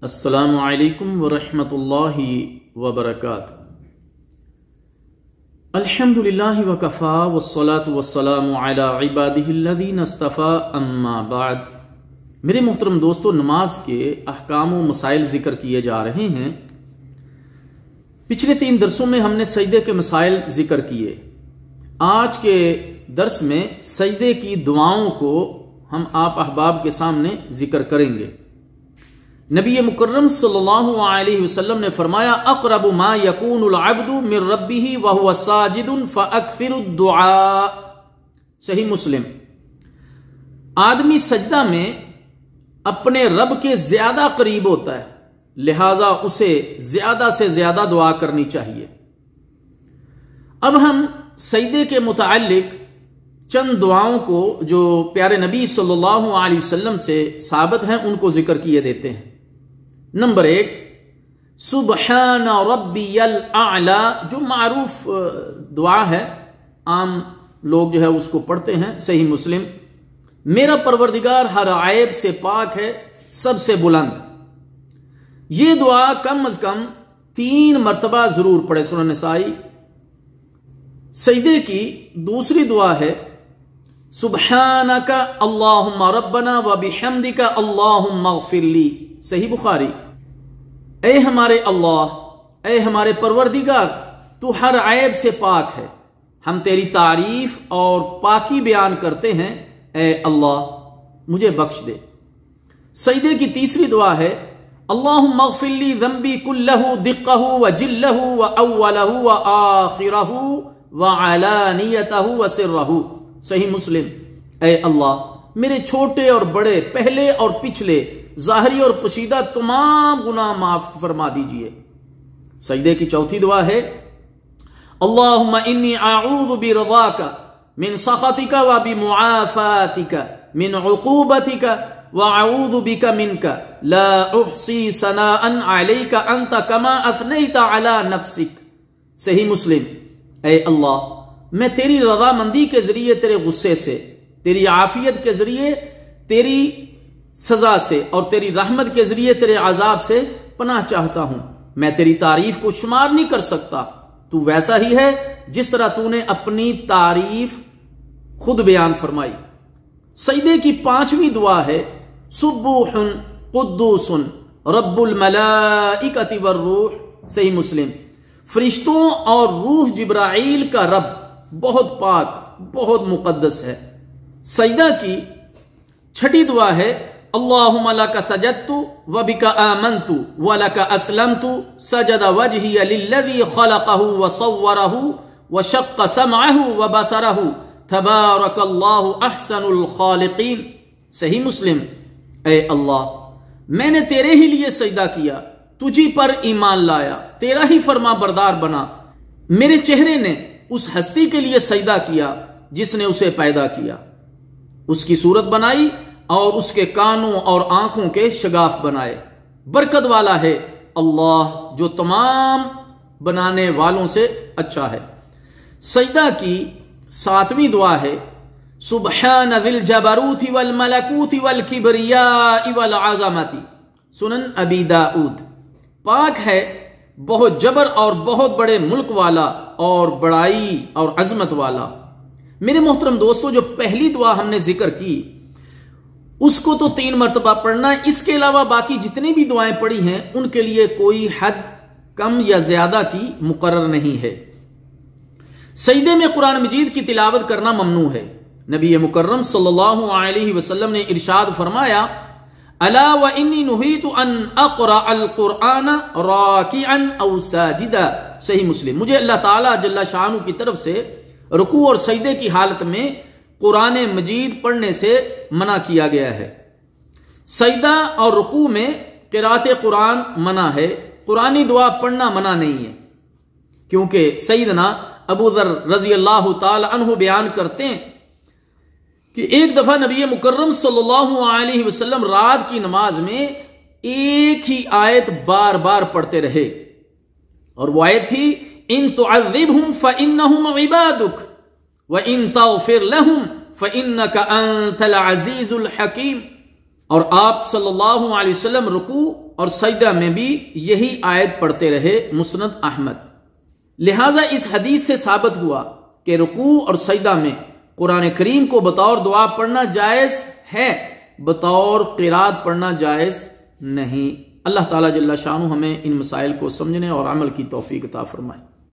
السلام علیکم ورحمۃ اللہ وبرکاتہ۔ الحمدللہ وکفا والصلاة والسلام علی عبادہ الذین اصطفیٰ اما بعد۔ میرے محترم دوستو، نماز کے احکام و مسائل ذکر کیے جا رہے ہیں۔ پچھلے 3 درسوں میں ہم نے سجدے کے مسائل ذکر کیے۔ آج کے درس میں سجدے کی دعاؤں کو ہم آپ احباب کے سامنے ذکر کریں گے۔ نبی مکرم صلی اللہ علیہ وسلم نے فرمایا، اقرب ما یکون العبد من ربہ وہو ساجد فاکثر الدعاء۔ صحیح مسلم۔ آدمی سجدہ میں اپنے رب کے زیادہ قریب ہوتا ہے، لہذا اسے زیادہ سے زیادہ دعا کرنی چاہیے۔ اب ہم سجدے کے متعلق چند دعاؤں کو جو پیارے نبی صلی اللہ علیہ وسلم سے ثابت ہیں ان کو ذکر کیے دیتے ہیں۔ نمبر 1، سبحان ربی الاعلی، جو معروف دعا ہے، عام لوگ جو ہے اس کو پڑھتے ہیں۔ صحیح مسلم۔ میرا پروردگار ہر عیب سے پاک ہے، سب سے بلند۔ یہ دعا کم از کم 3 مرتبہ ضرور پڑھے۔ سنن نسائی۔ سجدے کی دوسری دعا ہے، سبحانک اللہم ربنا وبحمدک اللہم اغفر لی۔ صحیح بخاری۔ اے ہمارے اللہ، اے ہمارے پروردگار، تو ہر عیب سے پاک ہے، ہم تیری تعریف اور پاکی بیان کرتے ہیں، اے اللہ مجھے بخش دے۔ سجدے کی تیسری دعا ہے، اللہم اغفر لی ذنبی کلہ دقہ وجلہ واولہ وآخرہ وعلانیتہ وسرہ۔ صحیح مسلم۔ اے اللہ میرے چھوٹے اور بڑے، پہلے اور پچھلے، ظاہری اور پوشیدہ تمام گناہ معاف فرما دیجئے۔ سجدے کی چوتھی دعا ہے، اللہم انی اعوذ برضاک من سخطک وبمعافاتک من عقوبتک واعوذ بک منک لا احصی ثناء علیک انت کما اثنیت علی نفسک۔ صحیح مسلم۔ اے اللہ میں تیری رضامندی کے ذریعے تیرے غصے سے، تیری عافیت کے ذریعے تیری سزا سے، اور تیری رحمت کے ذریعے تیرے عذاب سے پناہ چاہتا ہوں۔ میں تیری تعریف کو شمار نہیں کر سکتا، تو ویسا ہی ہے جس طرح تو نے اپنی تعریف خود بیان فرمائی۔ سجدے کی 5ویں دعا ہے، سبوح قدوس رب الملائکۃ والروح۔ صحیح مسلم۔ فرشتوں اور روح جبرائیل کا رب بہت پاک، بہت مقدس ہے۔ سجدہ کی 6ٹھی دعا ہے، اللہم لک سجدت وبک آمنت ولک اسلمت سجد وجہی للذی خلقہ وصورہ وشق سمعہ وبصرہ تبارک اللہ احسن الخالقین۔ صحیح مسلم۔ اے اللہ میں نے تیرے ہی لیے سجدہ کیا، تجھی پر ایمان لایا، تیرا ہی فرما بردار بنا۔ میرے چہرے نے اس ہستی کے لیے سجدہ کیا جس نے اسے پیدا کیا، اس کی صورت بنائی اور اس کے کانوں اور آنکھوں کے شگاف بنائے۔ برکت والا ہے اللہ جو تمام بنانے والوں سے اچھا ہے۔ سجدہ کی 7ویں دعا ہے، سبحان ذی الجبروت والملکوت والکبریاء والعظمت۔ سنن ابی داؤد۔ پاک ہے بہت جبر اور بہت بڑے ملک والا اور بڑائی اور عظمت والا۔ میرے محترم دوستو، جو پہلی دعا ہم نے ذکر کی اس کو تو 3 مرتبہ پڑھنا ہے، اس کے علاوہ باقی جتنی بھی دعائیں پڑھی ہیں ان کے لیے کوئی حد کم یا زیادہ کی مقرر نہیں ہے۔ سجدے میں قرآن مجید کی تلاوت کرنا ممنوع ہے۔ نبی مکرم صلی اللہ علیہ وسلم نے ارشاد فرمایا، الا وانی نہیت ان اقرأ القرآن راکعا او ساجدا۔ صحیح مسلم۔ مجھے اللہ تعالی جل شانہ کی طرف سے رکوع اور سجدے کی حالت میں قرآن مجید پڑھنے سے منع کیا گیا ہے۔ سجدہ اور رکوع میں قرأت قرآن منع ہے، قرآنی دعا پڑھنا منع نہیں ہے، کیونکہ سیدنا ابو ذر رضی اللہ تعالی عنہ بیان کرتے ہیں کہ ایک دفعہ نبی مکرم صلی اللہ علیہ وسلم رات کی نماز میں ایک ہی آیت بار بار پڑھتے رہے، اور وہ آیت تھی، ان تعذبہم فانہم عبادک وَإِن تَغْفِرْ لَهُمْ فَإِنَّكَ أَنْتَ الْعَزِيزُ الْحَكِيمُ۔ اور آپ صلی اللہ علیہ وسلم رکوع اور سجدہ میں بھی یہی آیت پڑھتے رہے، مسند احمد۔ لہذا اس حدیث سے ثابت ہوا کہ رکوع اور سجدہ میں قرآن کریم کو بطور دعا پڑھنا جائز ہے، بطور قرات پڑھنا جائز نہیں۔ اللہ تعالیٰ جل شانہ ہمیں ان مسائل کو سمجھنے اور عمل کی توفیق عطا فرمائے۔